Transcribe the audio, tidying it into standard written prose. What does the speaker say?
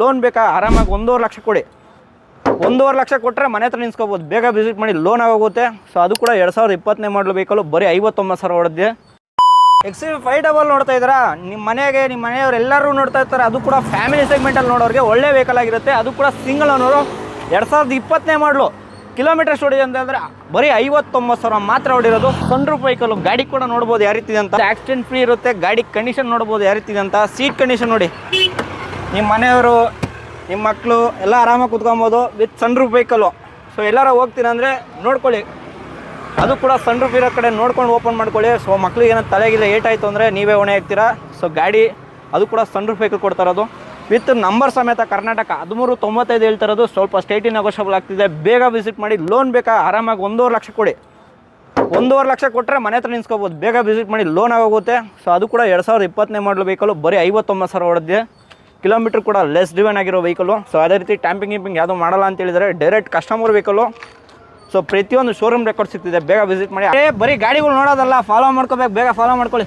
Loan ಬೇಕಾ ಆರಾಮಾಗಿ 1.5 ಲಕ್ಷ ಕೊಡಿ. 1.5 ಲಕ್ಷ ಕೊಟ್ಟರೆ ಮನೆ ಹತ್ರ ನಿಲ್ಸ್ಕೋಬೋದು. ಬೇಗ ವಿಸಿಟ್ ಮಾಡಿ, ಲೋನ್ ಆಗೋಗುತ್ತೆ. ಸೊ ಅದು ಕೂಡ 2020ನೇ ಮಾಡಲು ಬೇಕಲ್ಲ, ಬರೀ 59,000 ಹೊಡೆದಿದೆ. XUV500 ನೋಡ್ತಾ ಇದ್ದೀರಾ, ನಿಮ್ಮ ಮನೆಗೆ ನಿಮ್ಮ ಮನೆಯವ್ರು ಎಲ್ಲರೂ ನೋಡ್ತಾ ಇರ್ತಾರೆ. ಅದು ಕೂಡ ಫ್ಯಾಮಿಲಿ ಸೆಗ್ಮೆಂಟಲ್ಲಿ ನೋಡೋರಿಗೆ ಒಳ್ಳೆ ವೆಹಿಕಲ್ ಆಗಿರುತ್ತೆ. ಅದು ಕೂಡ ಸಿಂಗಲ್ ಓನರು, 2020ನೇ ಮಾಡಲು. ಕಿಲೋಮೀಟರ್ಸ್ ಹೊಡಿದೆ ಅಂತಂದರೆ ಬರೀ 59,000 ಮಾತ್ರ ಹೊಡಿರೋದು. ಸನ್ರೂಫ್ ವೆಹಿಕಲ್, ಗಾಡಿ ಕೂಡ ನೋಡ್ಬೋದು ಯಾವ ರೀತಿ ಅಂತ. ಆಕ್ಸಿಡೆಂಟ್ ಫ್ರೀ ಇರುತ್ತೆ. ಗಾಡಿ ಕಂಡೀಷನ್ ನೋಡ್ಬೋದು ಯಾವ ರೀತಿ ಅಂತ. ಸೀಟ್ ಕಂಡೀಷನ್ ನೋಡಿ, ನಿಮ್ಮ ಮನೆಯವರು ನಿಮ್ಮ ಮಕ್ಕಳು ಎಲ್ಲ ಆರಾಮಾಗಿ ಕುತ್ಕೊಬೋದು ವಿತ್ ಸನ್ರೂಫ್ ವೆಹಿಕಲ್ಲು. ಸೊ ಎಲ್ಲಾರ ಹೋಗ್ತೀನಿ ಅಂದರೆ ನೋಡ್ಕೊಳ್ಳಿ, ಅದು ಕೂಡ ಸನ್ರೂಫ್ ಇರೋ ಕಡೆ ನೋಡ್ಕೊಂಡು ಓಪನ್ ಮಾಡ್ಕೊಳ್ಳಿ. ಸೊ ಮಕ್ಳಿಗೆ ಏನೋ ತಲೆಗಿಲ್ಲ ಏಟಾಯಿತು ಅಂದರೆ ನೀವೇ ಹೊಣೆ ಆಗ್ತೀರಾ. ಸೊ ಗಾಡಿ ಅದು ಕೂಡ ಸನ್ರೂಫ್ ವೆಹಿಕಲ್ ಕೊಡ್ತಾ ಇರೋದು ವಿತ್ ನಂಬರ್ ಸಮೇತ. ಕರ್ನಾಟಕ 1395 ಹೇಳ್ತಾ ಇರೋದು. ಸ್ವಲ್ಪ ಸ್ಟೇಟಿ ನೆಗೋಷಿಯಬಲ್ ಆಗ್ತಿದೆ. ಬೇಗ ವಿಸಿಟ್ ಮಾಡಿ. ಲೋನ್ ಬೇಕಾ ಆರಾಮಾಗಿ 1.5 ಲಕ್ಷ ಕೊಡಿ. 1.5 ಲಕ್ಷ ಕೊಟ್ಟರೆ ಮನೆ ಹತ್ರ ನಿಲ್ಸ್ಕೋಬೋದು. ಬೇಗ ವಿಸಿಟ್ ಮಾಡಿ, ಲೋನ್ ಆಗೋಗುತ್ತೆ. ಸೊ ಅದು ಕೂಡ 2020ನೇ ಮಾಡಲು ವೆಹಿಕಲ್ಲು, ಬರೀ 59,000 ಹೊಡೆದಿದೆ. ಕಿಲೋಮೀಟ್ರ್ ಕೂಡ ಲೆಸ್ ಡ್ರಿವನ್ ಆಗಿರೋ ವೆಹಿಕಲ್ಲು. ಸೊ ಅದೇ ರೀತಿ ಟ್ಯಾಂಪಿಂಗ್ ಯಾವುದೂ ಮಾಡಲ್ಲ ಅಂತ ಹೇಳಿದರೆ ಡೈರೆಕ್ಟ್ ಕಸ್ಟಮರ್ ವೆಹಿಕಲ್ಲು. ಸೊ ಪ್ರತಿಯೊಂದು ಶೋರೂಮ್ ರೆಕಾರ್ಡ್ ಸಿಗ್ತಿದೆ. ಬೇಗ ವಿಸಿಟ್ ಮಾಡಿ. ಬರೀ ಗಾಡಿಗಳು ನೋಡೋದಲ್ಲ, ಫಾಲೋ ಮಾಡ್ಕೋಬೇಕು. ಬೇಗ ಫಾಲೋ ಮಾಡ್ಕೊಳ್ಳಿ.